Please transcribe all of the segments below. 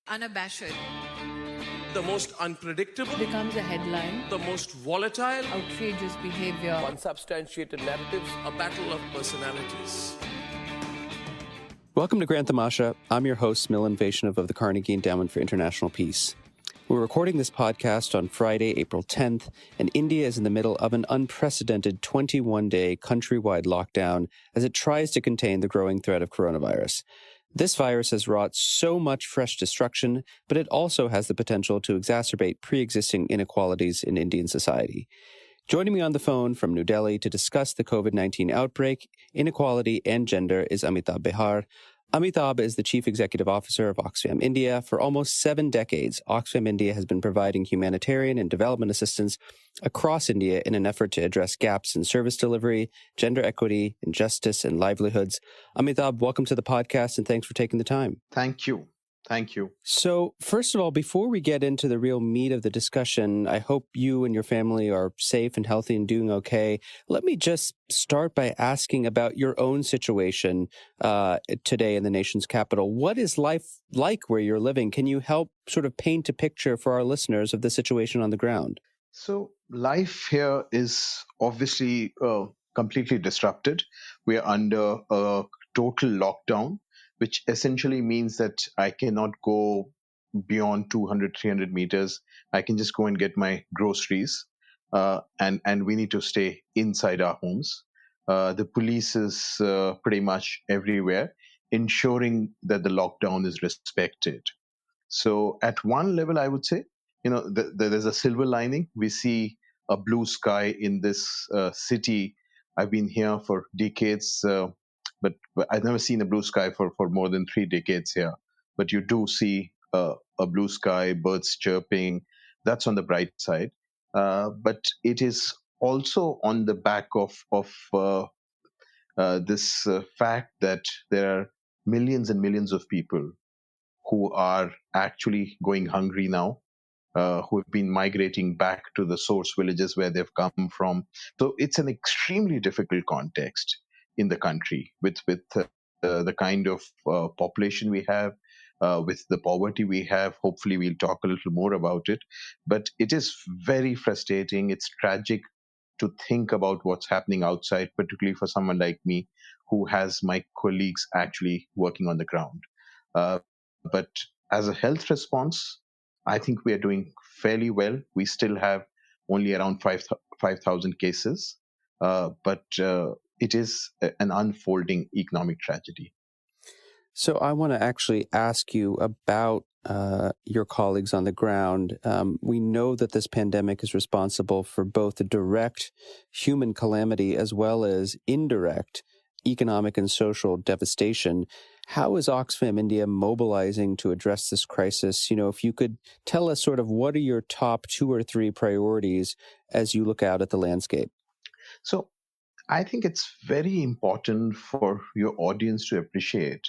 unabashed, the most unpredictable, becomes a headline, the most volatile, outrageous behavior, unsubstantiated narratives, a battle of personalities. Welcome to Grand Tamasha. I'm your host, Milan Vaishnav of the Carnegie Endowment for International Peace. We're recording this podcast on Friday, April 10th, and India is in the middle of an unprecedented 21-day countrywide lockdown as it tries to contain the growing threat of coronavirus. This virus has wrought so much fresh destruction, but it also has the potential to exacerbate pre-existing inequalities in Indian society. Joining me on the phone from New Delhi to discuss the COVID-19 outbreak, inequality, and gender is Amitabh Behar. Amitabh is the Chief Executive Officer of Oxfam India. For almost 7 decades, Oxfam India has been providing humanitarian and development assistance across India in an effort to address gaps in service delivery, gender equity, injustice, and livelihoods. Amitabh, welcome to the podcast, and thanks for taking the time. Thank you. Thank you. So, first of all, before we get into the real meat of the discussion, I hope you and your family are safe and healthy and doing okay. Let me just start by asking about your own situation today in the nation's capital. What is life like where you're living? Can you help sort of paint a picture for our listeners of the situation on the ground? So, life here is obviously completely disrupted. We are under a total lockdown, which essentially means that I cannot go beyond 200, 300 meters. I can just go and get my groceries, and we need to stay inside our homes. The police is pretty much everywhere, ensuring that the lockdown is respected. So, at one level, I would say, there's a silver lining. We see a blue sky in this city. I've been here for decades, but I've never seen a blue sky for more than 3 decades here. But you do see a blue sky, birds chirping. That's on the bright side. But it is also on the back of this fact that there are millions and millions of people who are actually going hungry now, who have been migrating back to the source villages where they've come from. So it's an extremely difficult context in the country with the kind of population we have, with the poverty we have. Hopefully, we'll talk a little more about it. But it is very frustrating. It's tragic to think about what's happening outside, particularly for someone like me who has my colleagues actually working on the ground. But as a health response, I think we are doing fairly well. We still have only around 5,000 cases, but it is an unfolding economic tragedy. So I want to actually ask you about your colleagues on the ground. We know that this pandemic is responsible for both the direct human calamity as well as indirect economic and social devastation. How is Oxfam India mobilizing to address this crisis? You know, if you could tell us sort of what are your top 2 or 3 priorities as you look out at the landscape? So I think it's very important for your audience to appreciate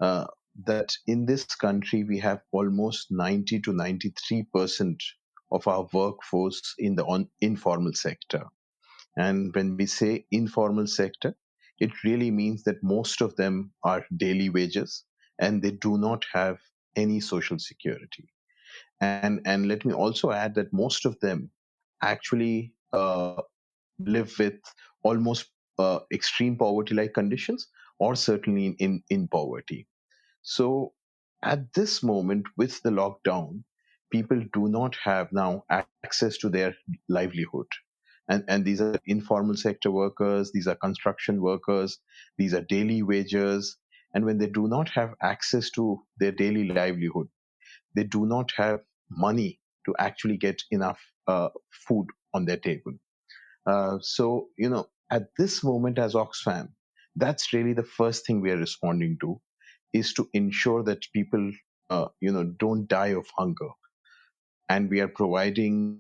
that in this country, we have almost 90 to 93% of our workforce in the informal sector. And when we say informal sector, it really means that most of them are daily wages and they do not have any social security. And let me also add that most of them actually live with almost extreme poverty-like conditions, or certainly in poverty. So at this moment, with the lockdown, people do not have now access to their livelihood. And these are informal sector workers, these are construction workers, these are daily wagers. And when they do not have access to their daily livelihood, they do not have money to actually get enough food on their table. So, at this moment as Oxfam, that's really the first thing we are responding to, is to ensure that people, don't die of hunger. And we are providing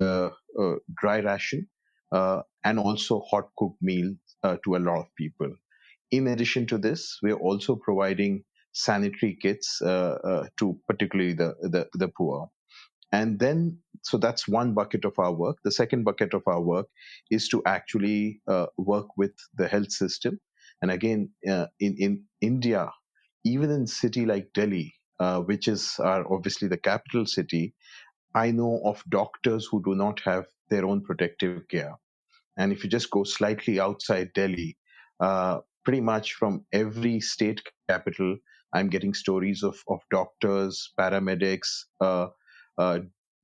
dry ration and also hot cooked meals to a lot of people. In addition to this, we are also providing sanitary kits to particularly the poor. And then, so that's one bucket of our work. The second bucket of our work is to actually work with the health system. And again, in India, even in a city like Delhi, which are obviously the capital city, I know of doctors who do not have their own protective gear. And if you just go slightly outside Delhi, pretty much from every state capital, I'm getting stories of doctors, paramedics. Uh,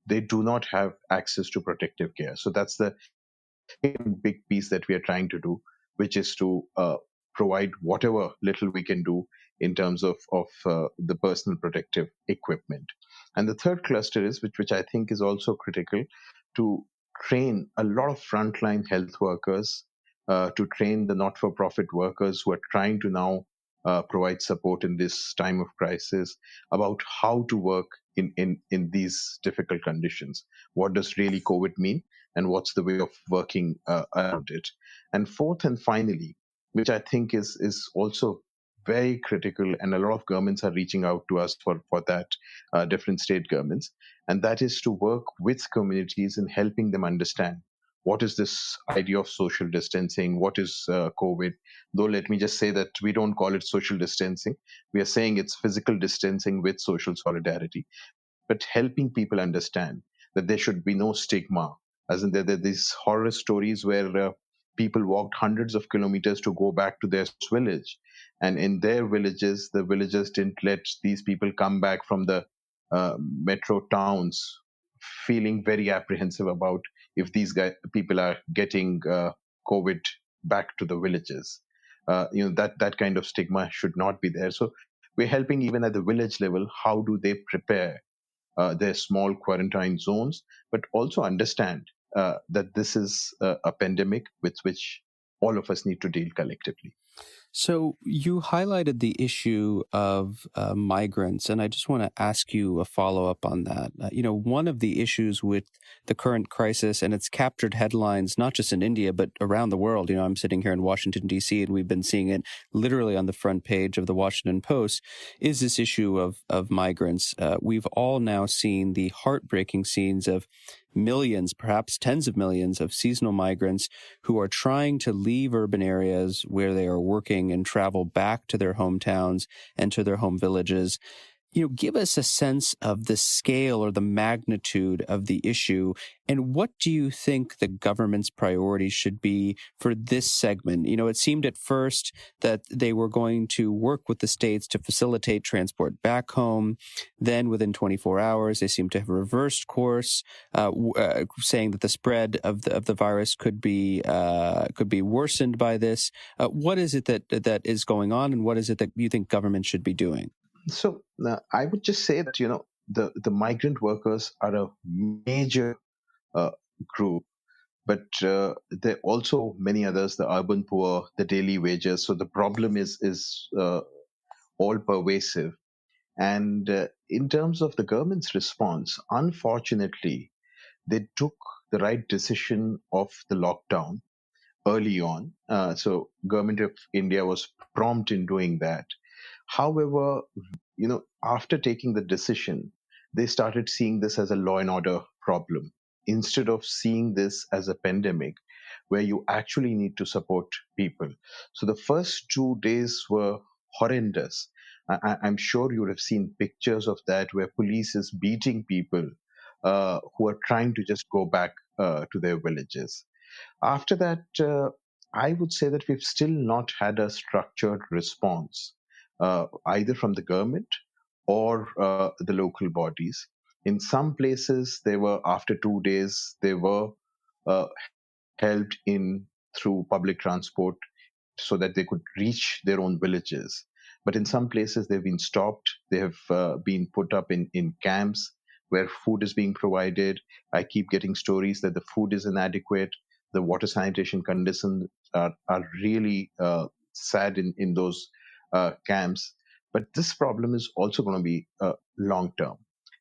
they do not have access to protective gear. So that's the big piece that we are trying to do, which is to provide whatever little we can do in terms of the personal protective equipment. And the third cluster is, which I think is also critical, to train a lot of frontline health workers, to train the not-for-profit workers who are trying to now provide support in this time of crisis about how to work in these difficult conditions. What does really COVID mean? And what's the way of working around it. And fourth and finally, which I think is also very critical, and a lot of governments are reaching out to us for that, different state governments, and that is to work with communities in helping them understand what is this idea of social distancing, what is COVID. Though let me just say that we don't call it social distancing, we are saying it's physical distancing with social solidarity, but helping people understand that there should be no stigma. As in, there are these horror stories where people walked hundreds of kilometers to go back to their village. And in their villages, the villagers didn't let these people come back from the metro towns, feeling very apprehensive about if these people are getting COVID back to the villages. That kind of stigma should not be there. So we're helping even at the village level. How do they prepare their small quarantine zones, but also understand that this is a pandemic with which all of us need to deal collectively. So you highlighted the issue of migrants, and I just want to ask you a follow-up on that. One of the issues with the current crisis, and it's captured headlines not just in India, but around the world. I'm sitting here in Washington, D.C., and we've been seeing it literally on the front page of the Washington Post, is this issue of migrants. We've all now seen the heartbreaking scenes of millions, perhaps tens of millions of seasonal migrants who are trying to leave urban areas where they are working and travel back to their hometowns and to their home villages. Give us a sense of the scale or the magnitude of the issue, and what do you think the government's priorities should be for this segment? It seemed at first that they were going to work with the states to facilitate transport back home. Then within 24 hours, they seem to have reversed course, saying that the spread of the virus could be worsened by this. What is it that is going on, and what is it that you think government should be doing? So I would just say that the migrant workers are a major uh, group, but there are also many others: the urban poor, the daily wages. So the problem is all pervasive. And in terms of the government's response, unfortunately, they took the right decision of the lockdown early on. So government of India was prompt in doing that. However, after taking the decision, they started seeing this as a law and order problem instead of seeing this as a pandemic where you actually need to support people. So the first 2 days were horrendous. I'm sure you would have seen pictures of that where police is beating people who are trying to just go back to their villages. After that, I would say that we've still not had a structured response, either from the government or the local bodies. In some places, they were after 2 days, they were uh, helped in through public transport so that they could reach their own villages. But in some places, they've been stopped. They have been put up in camps where food is being provided. I keep getting stories that the food is inadequate. The water sanitation conditions are really sad in those camps. But this problem is also going to be long term.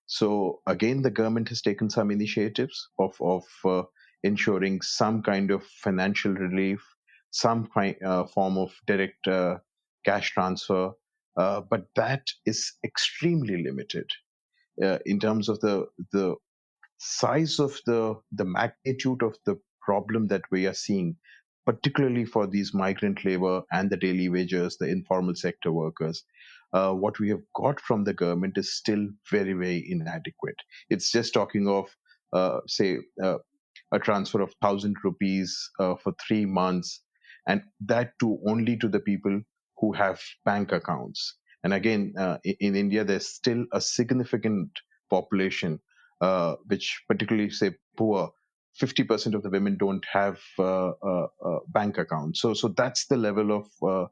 So again, the government has taken some initiatives of ensuring some kind of financial relief, some form of direct cash transfer, but that is extremely limited in terms of the size of the magnitude of the problem that we are seeing, particularly for these migrant labor and the daily wagers, the informal sector workers. what we have got from the government is still very, very inadequate. It's just talking of, say, a transfer of 1,000 rupees for 3 months, and that too only to the people who have bank accounts. And again, in India, there's still a significant population, which particularly say poor. 50% of the women don't have bank accounts. So that's the level of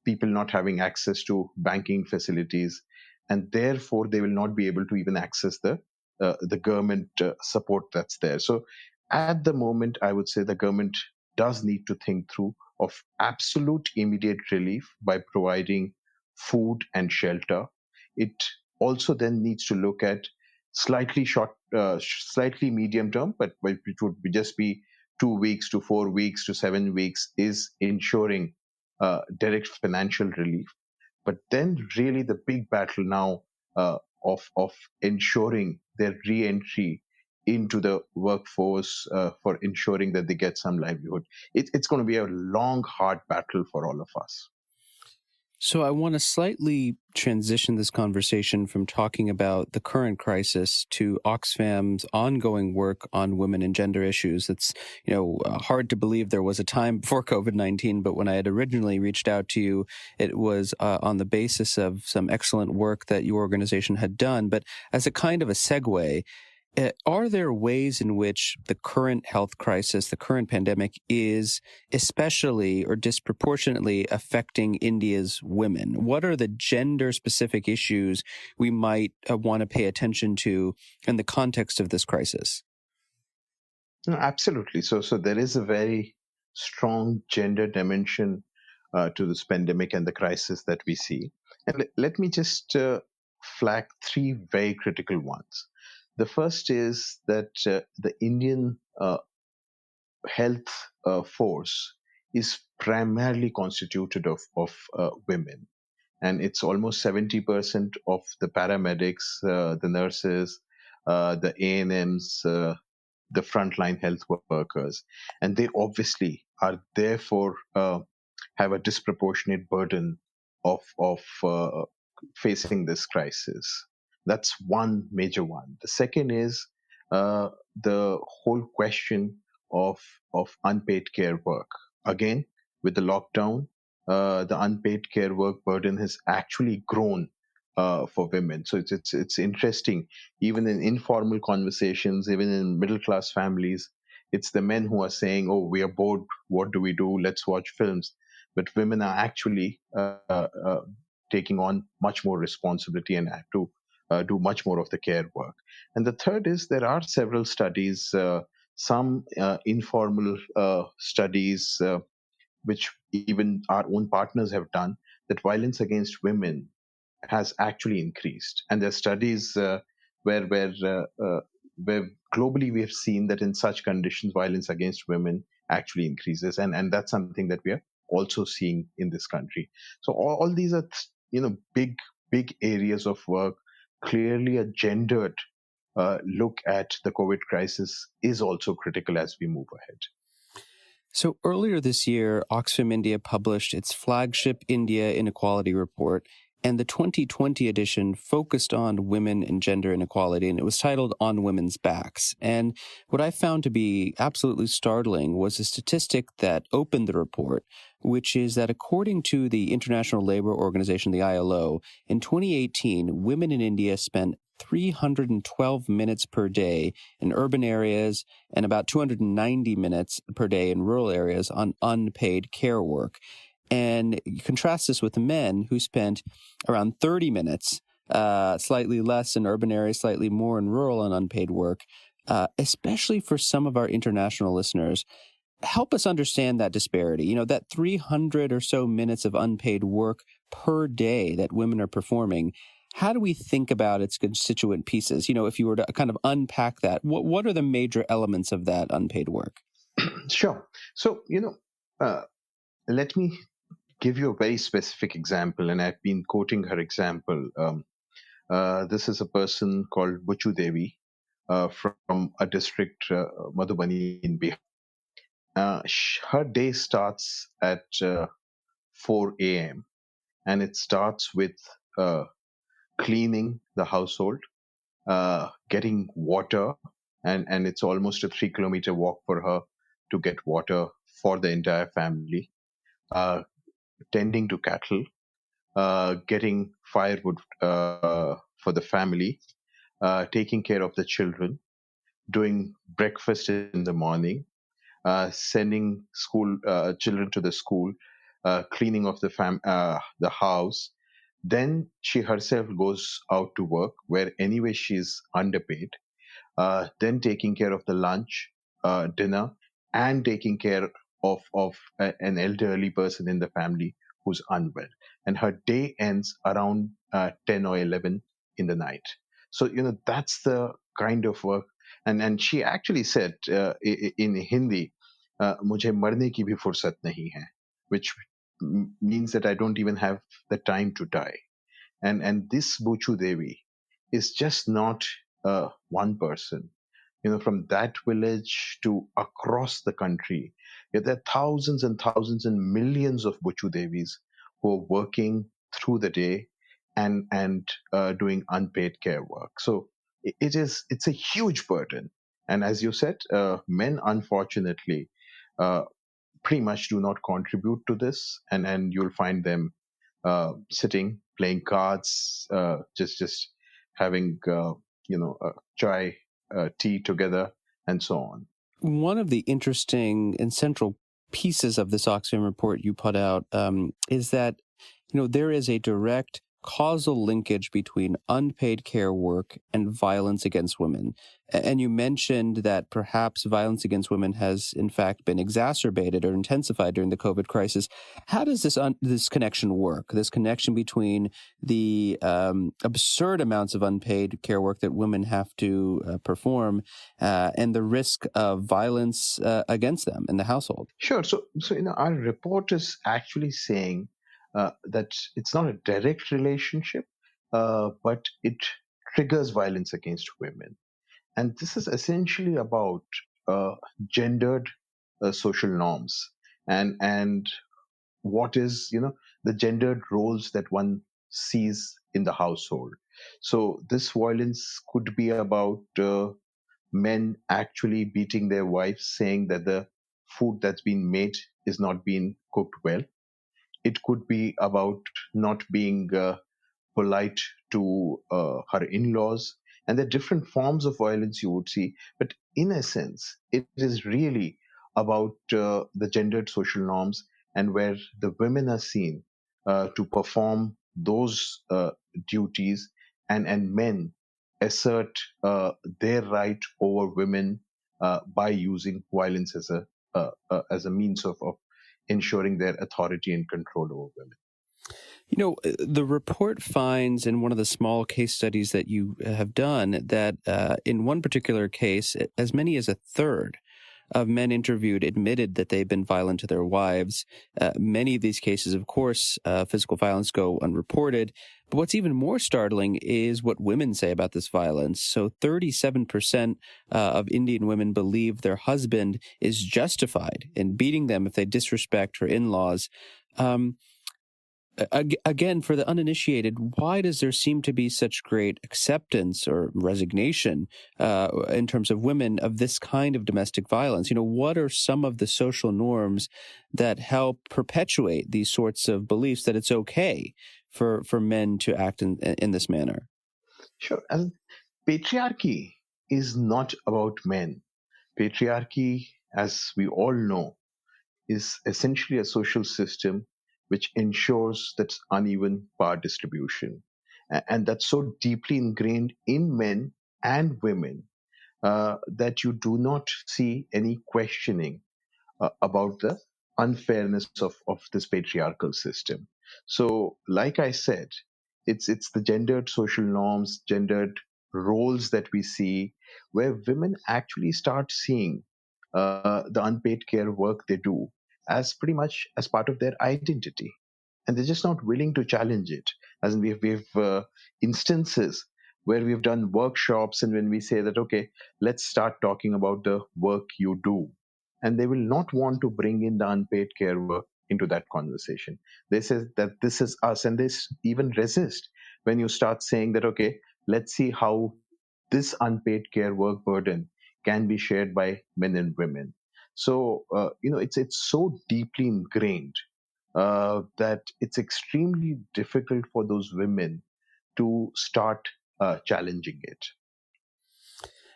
people not having access to banking facilities, and therefore they will not be able to even access the government support that's there. So at the moment, I would say the government does need to think through of absolute immediate relief by providing food and shelter. It also then needs to look at slightly medium term, but it would just be 2 weeks to 4 weeks to 7 weeks, is ensuring direct financial relief. But then, really, the big battle now of ensuring their re-entry into the workforce for ensuring that they get some livelihood. It's going to be a long, hard battle for all of us. So I want to slightly transition this conversation from talking about the current crisis to Oxfam's ongoing work on women and gender issues. It's, hard to believe there was a time before COVID-19, but when I had originally reached out to you, it was on the basis of some excellent work that your organization had done. But as a kind of a segue, are there ways in which the current health crisis, the current pandemic, is especially or disproportionately affecting India's women? What are the gender-specific issues we might want to pay attention to in the context of this crisis? No, absolutely. So there is a very strong gender dimension to this pandemic and the crisis that we see. And let me just flag three very critical ones. The first is that the Indian health force is primarily constituted of women. And it's almost 70% of the paramedics, the nurses, the ANMs, the frontline health workers. And they obviously are therefore have a disproportionate burden of facing this crisis. That's one major one. The second is the whole question of unpaid care work. Again, with the lockdown, the unpaid care work burden has actually grown for women. So it's interesting. Even in informal conversations, even in middle class families, it's the men who are saying, "Oh, we are bored. What do we do? Let's watch films." But women are actually taking on much more responsibility and have to do much more of the care work. And the third is there are several studies, some informal studies, which even our own partners have done, that violence against women has actually increased. And there are studies where globally we have seen that in such conditions, violence against women actually increases, and that's something that we are also seeing in this country. So all these are big areas of work. Clearly, a gendered look at the COVID crisis is also critical as we move ahead. So earlier this year, Oxfam India published its flagship India Inequality Report, and the 2020 edition focused on women and gender inequality, and it was titled On Women's Backs. And what I found to be absolutely startling was a statistic that opened the report, which is that according to the International Labour Organization, the ILO, in 2018, women in India spent 312 minutes per day in urban areas and about 290 minutes per day in rural areas on unpaid care work. And you contrast this with the men who spent around 30 minutes, slightly less in urban areas, slightly more in rural and unpaid work, especially for some of our international listeners. Help us understand that disparity, that 300 or so minutes of unpaid work per day that women are performing. How do we think about its constituent pieces? If you were to kind of unpack that, what are the major elements of that unpaid work? Sure. So, let me give you a very specific example, and I've been quoting her example. This is a person called Buchu Devi from a district, Madhubani in Bihar. Her day starts at 4 a.m. and it starts with cleaning the household, getting water, and it's almost a 3 kilometer walk for her to get water for the entire family, uh, tending to cattle, getting firewood for the family, taking care of the children, doing breakfast in the morning, sending school children to the school, cleaning of the house. Then she herself goes out to work, where anyway she's underpaid. Then taking care of the lunch, dinner, and taking care of an elderly person in the family who's unwell. And her day ends around 10 or 11 in the night. So, that's the kind of work. And she actually said in Hindi, मुझे मरने की भी फुर्सत नहीं है, which means that I don't even have the time to die. And this Buchu Devi is just not one person. From that village to across the country, there are thousands and thousands and millions of Buchu Devis who are working through the day and doing unpaid care work. So it's a huge burden. And as you said, men unfortunately uh, pretty much do not contribute to this, and you'll find them sitting, playing cards, just having chai, tea together, and so on. One of the interesting and central pieces of this Oxfam report you put out is that there is a direct causal linkage between unpaid care work and violence against women. And you mentioned that perhaps violence against women has, in fact, been exacerbated or intensified during the COVID crisis. How does this connection work? This connection between the absurd amounts of unpaid care work that women have to perform and the risk of violence against them in the household? Sure. So our report is actually saying that it's not a direct relationship, but it triggers violence against women. And this is essentially about gendered social norms and what is the gendered roles that one sees in the household. So this violence could be about men actually beating their wives, saying that the food that's been made is not being cooked well. It could be about not being polite to her in-laws, and there are different forms of violence you would see. But in essence, it is really about the gendered social norms, and where the women are seen to perform those duties, and men assert their right over women by using violence as a means of ensuring their authority and control over women. The report finds in one of the small case studies that you have done that in one particular case, as many as a third of men interviewed admitted that they've been violent to their wives. Many of these cases, of course, physical violence go unreported. But what's even more startling is what women say about this violence. So 37% of Indian women believe their husband is justified in beating them if they disrespect her in-laws. Again, for the uninitiated, why does there seem to be such great acceptance or resignation in terms of women of this kind of domestic violence? What are some of the social norms that help perpetuate these sorts of beliefs that it's okay for men to act in this manner? Sure. And patriarchy is not about men. Patriarchy, as we all know, is essentially a social system which ensures that uneven power distribution. And that's so deeply ingrained in men and women that you do not see any questioning about the unfairness of this patriarchal system. So, like I said, it's the gendered social norms, gendered roles that we see, where women actually start seeing the unpaid care work they do as pretty much as part of their identity, and they're just not willing to challenge it. As in, we've instances where we've done workshops, and when we say that, okay, let's start talking about the work you do, and they will not want to bring in the unpaid care work into that conversation. They say that this is us, and they even resist when you start saying that, okay, let's see how this unpaid care work burden can be shared by men and women. So it's so deeply ingrained that it's extremely difficult for those women to start challenging it.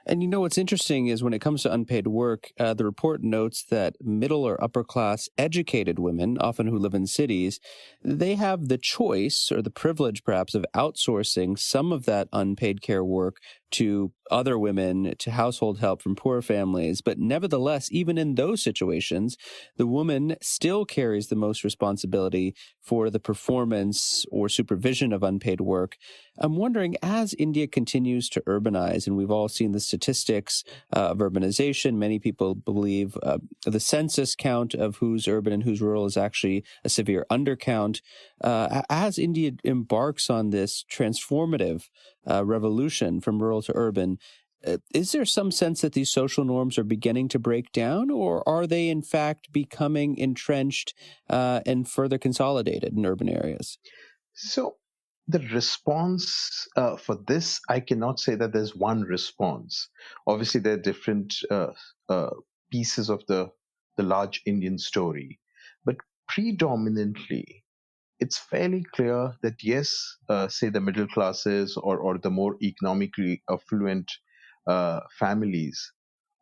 And what's interesting is when it comes to unpaid work, the report notes that middle or upper class educated women, often who live in cities, they have the choice or the privilege perhaps of outsourcing some of that unpaid care work to other women, to household help from poor families. But nevertheless, even in those situations, the woman still carries the most responsibility for the performance or supervision of unpaid work. I'm wondering, as India continues to urbanize, and we've all seen the statistics of urbanization, many people believe the census count of who's urban and who's rural is actually a severe undercount. As India embarks on this transformative revolution from rural to urban, is there some sense that these social norms are beginning to break down, or are they in fact becoming entrenched and further consolidated in urban areas? So the response for this, I cannot say that there's one response. Obviously, there are different uh, pieces of the large Indian story, but predominantly, it's fairly clear that yes, say the middle classes or the more economically affluent families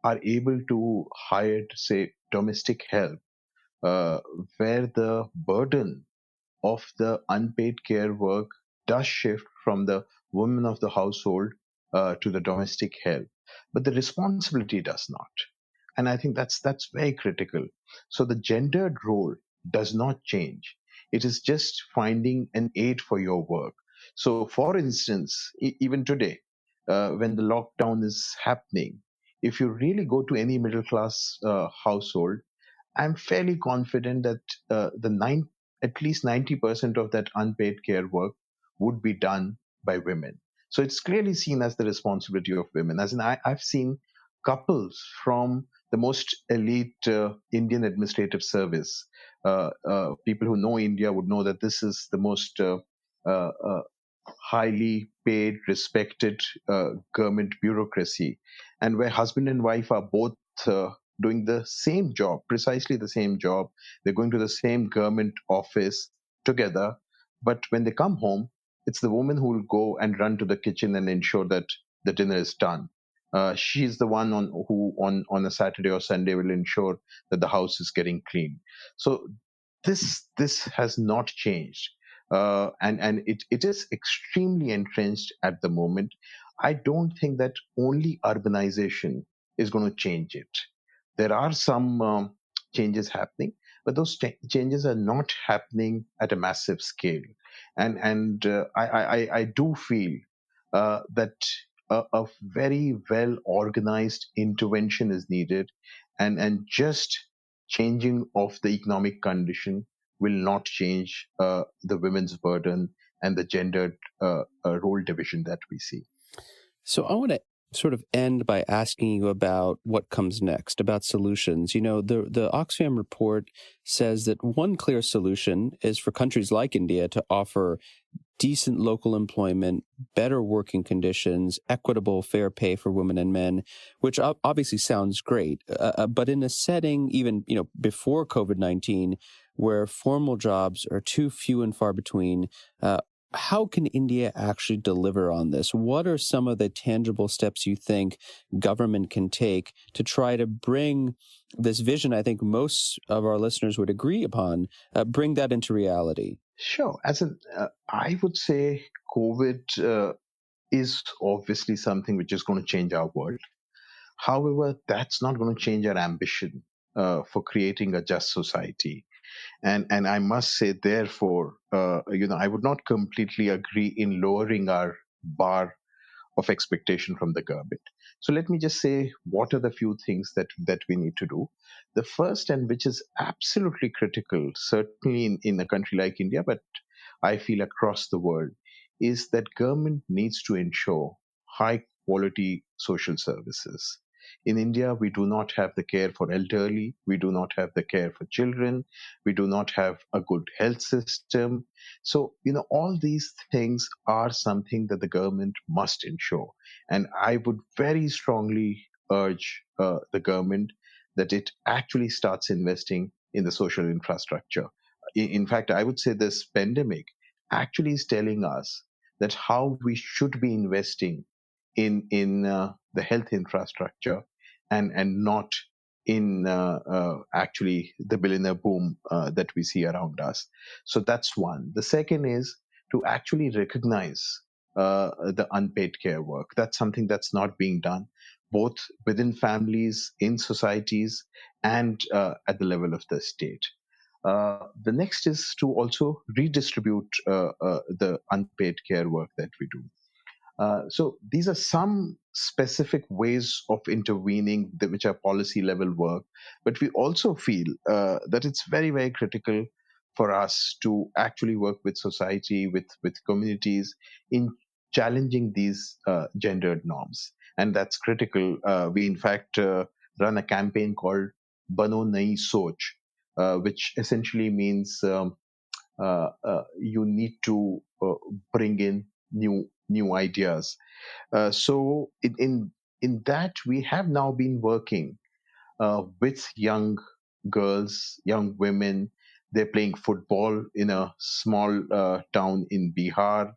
are able to hire, say, domestic help, uh, where the burden of the unpaid care work does shift from the woman of the household to the domestic help, but the responsibility does not. And I think that's very critical. So the gendered role does not change. It is just finding an aid for your work. So, for instance, even today, when the lockdown is happening, if you really go to any middle class household, I'm fairly confident that at least 90% of that unpaid care work would be done by women. So it's clearly seen as the responsibility of women. As in, I've seen couples from the most elite Indian administrative service. People who know India would know that this is the most uh, uh, highly paid, respected government bureaucracy, and where husband and wife are both doing the same job, precisely the same job. They're going to the same government office together, but when they come home, it's the woman who will go and run to the kitchen and ensure that the dinner is done. She's the one on a Saturday or Sunday will ensure that the house is getting clean. So this has not changed, and it is extremely entrenched at the moment. I don't think that only urbanization is going to change it. There are some changes happening, but those changes are not happening at a massive scale, and I do feel that a very well organized intervention is needed, and just changing of the economic condition will not change the women's burden and the gendered role division that we see. So I want to sort of end by asking you about what comes next, about solutions. The Oxfam report says that one clear solution is for countries like India to offer decent local employment, better working conditions, equitable, fair pay for women and men, which obviously sounds great. But in a setting, even before COVID-19, where formal jobs are too few and far between, how can India actually deliver on this? What are some of the tangible steps you think government can take to try to bring this vision, I think most of our listeners would agree upon, bring that into reality? Sure. I would say COVID is obviously something which is going to change our world. However, that's not going to change our ambition for creating a just society. And I must say, therefore, I would not completely agree in lowering our bar of expectation from the government. So let me just say what are the few things that we need to do. The first, and which is absolutely critical, certainly in a country like India, but I feel across the world, is that government needs to ensure high quality social services. In India, we do not have the care for elderly, we do not have the care for children, we do not have a good health system. So, all these things are something that the government must ensure. And I would very strongly urge the government that it actually starts investing in the social infrastructure. In fact, I would say this pandemic actually is telling us that how we should be investing in the health infrastructure and not in actually the billionaire boom that we see around us. So that's one. The second is to actually recognize the unpaid care work. That's something that's not being done, both within families, in societies, and at the level of the state. The next is to also redistribute the unpaid care work that we do. So these are some specific ways of intervening, which are policy level work. But we also feel that it's very, very critical for us to actually work with society, with communities in challenging these gendered norms. And that's critical. We, in fact, run a campaign called Bano Nayi Soch, which essentially means you need to bring in new ideas. So in that we have now been working with young girls, young women. They're playing football in a small town in Bihar.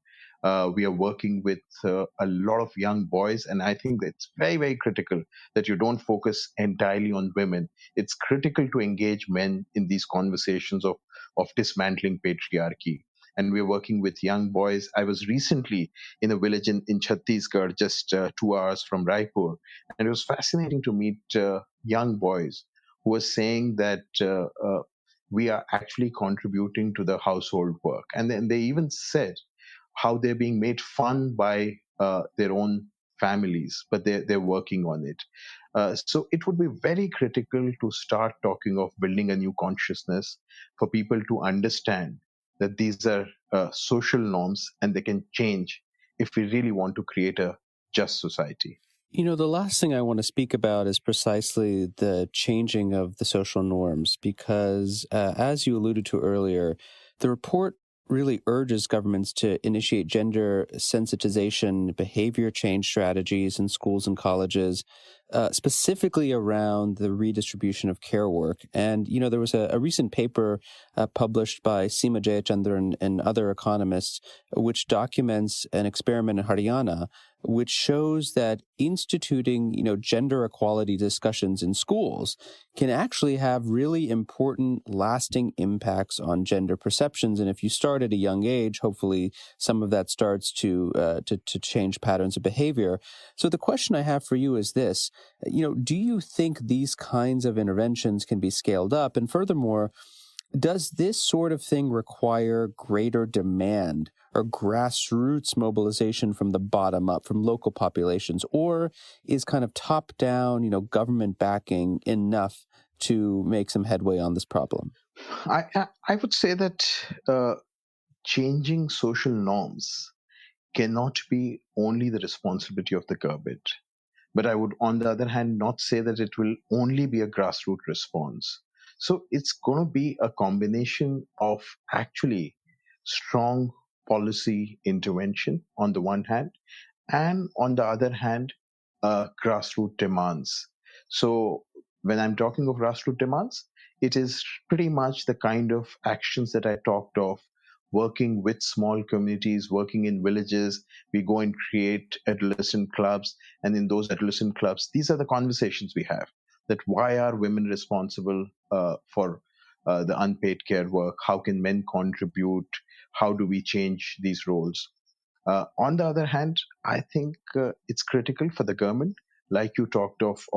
We are working with a lot of young boys, and I think that it's very, very critical that you don't focus entirely on women. It's critical to engage men in these conversations of dismantling patriarchy. And we're working with young boys. I was recently in a village in Chhattisgarh, just 2 hours from Raipur, and it was fascinating to meet young boys who were saying that we are actually contributing to the household work. And then they even said how they're being made fun by their own families, but they're working on it. So it would be very critical to start talking of building a new consciousness for people to understand that these are social norms and they can change if we really want to create a just society. The last thing I want to speak about is precisely the changing of the social norms, because as you alluded to earlier, the report really urges governments to initiate gender sensitization, behavior change strategies in schools and colleges, specifically around the redistribution of care work. And, there was a recent paper published by Seema Jayachandran and other economists, which documents an experiment in Haryana, which shows that instituting, gender equality discussions in schools can actually have really important, lasting impacts on gender perceptions. And if you start at a young age, hopefully some of that starts to change patterns of behavior. So the question I have for you is this: do you think these kinds of interventions can be scaled up? And furthermore, does this sort of thing require greater demand or grassroots mobilization from the bottom up, from local populations? Or is kind of top-down, government backing enough to make some headway on this problem? I would say that changing social norms cannot be only the responsibility of the government. But I would, on the other hand, not say that it will only be a grassroots response. So it's going to be a combination of actually strong policy intervention on the one hand, and on the other hand, grassroots demands. So when I'm talking of grassroots demands, it is pretty much the kind of actions that I talked of, working with small communities, working in villages. We go and create adolescent clubs, and in those adolescent clubs, these are the conversations we have. That why are women responsible for the unpaid care work? How can men contribute? How do we change these roles? On the other hand, I think it's critical for the government, like you talked of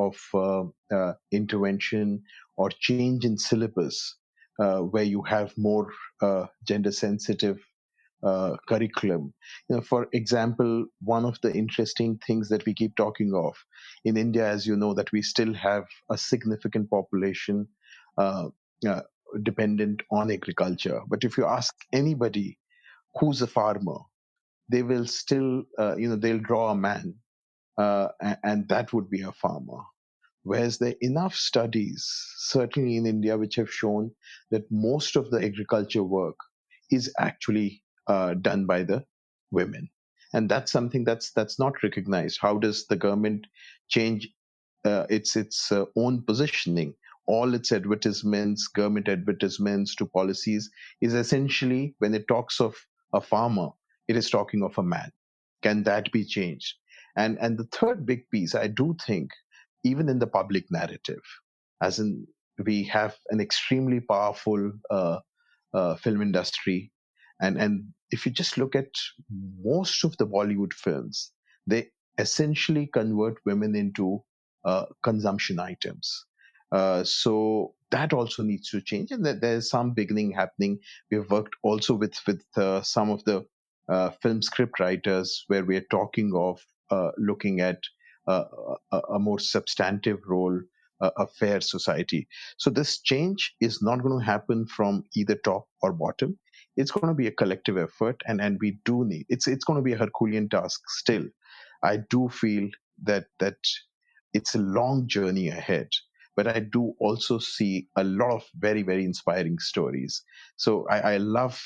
intervention or change in syllabus, where you have more gender sensitive curriculum. For example, one of the interesting things that we keep talking of in India, as you know, that we still have a significant population uh, uh, dependent on agriculture. But if you ask anybody who's a farmer, they will still, they'll draw a man, and that would be a farmer. whereas there are enough studies, certainly in India, which have shown that most of the agriculture work is actually done by the women. And that's something that's not recognized. How does the government change its own positioning? All its advertisements, government advertisements to policies, is essentially, when it talks of a farmer, it is talking of a man. Can that be changed? And the third big piece, I do think, even in the public narrative, as in, we have an extremely powerful film industry, and if you just look at most of the Bollywood films, they essentially convert women into consumption items. So that also needs to change, and there's some beginning happening. We've worked also with some of the film script writers, where we're talking of looking at a more substantive role, a fair society. So this change is not going to happen from either top or bottom. It's going to be a collective effort, and we do need, it's going to be a Herculean task still. I do feel that it's a long journey ahead, but I do also see a lot of very, very inspiring stories. So I love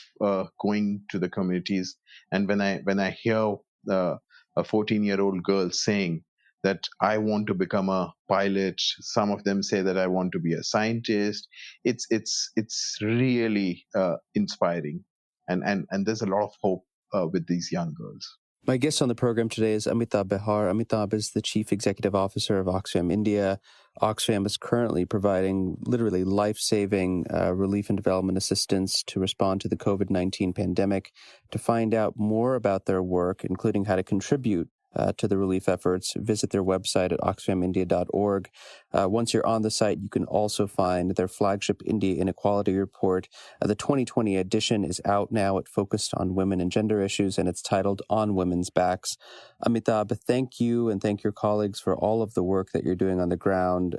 going to the communities, and when I hear a 14-year-old girl saying that I want to become a pilot, some of them say that I want to be a scientist. It's really inspiring, and there's a lot of hope with these young girls. My guest on the program today is Amitabh Behar. Amitabh is the Chief Executive Officer of Oxfam India. Oxfam is currently providing literally life-saving relief and development assistance to respond to the COVID-19 pandemic. To find out more about their work, including how to contribute to the relief efforts, visit their website at oxfamindia.org. Once you're on the site, you can also find their flagship India Inequality Report. The 2020 edition is out now. It focused on women and gender issues, and it's titled On Women's Backs. Amitabh, thank you and thank your colleagues for all of the work that you're doing on the ground.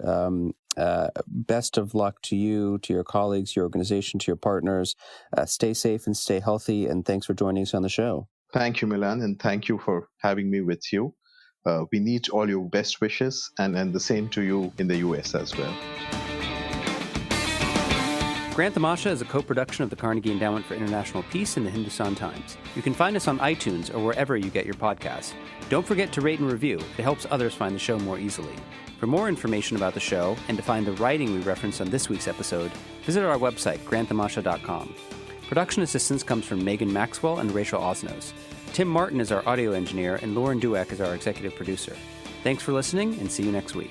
Best of luck to you, to your colleagues, your organization, to your partners. Stay safe and stay healthy, and thanks for joining us on the show. Thank you, Milan, and thank you for having me with you. We need all your best wishes, and the same to you in the US as well. Grant Tamasha is a co-production of the Carnegie Endowment for International Peace and the Hindustan Times. You can find us on iTunes or wherever you get your podcasts. Don't forget to rate and review. It helps others find the show more easily. For more information about the show and to find the writing we referenced on this week's episode, visit our website, granttamasha.com. Production assistance comes from Megan Maxwell and Rachel Osnos. Tim Martin is our audio engineer, and Lauren Dueck is our executive producer. Thanks for listening, and see you next week.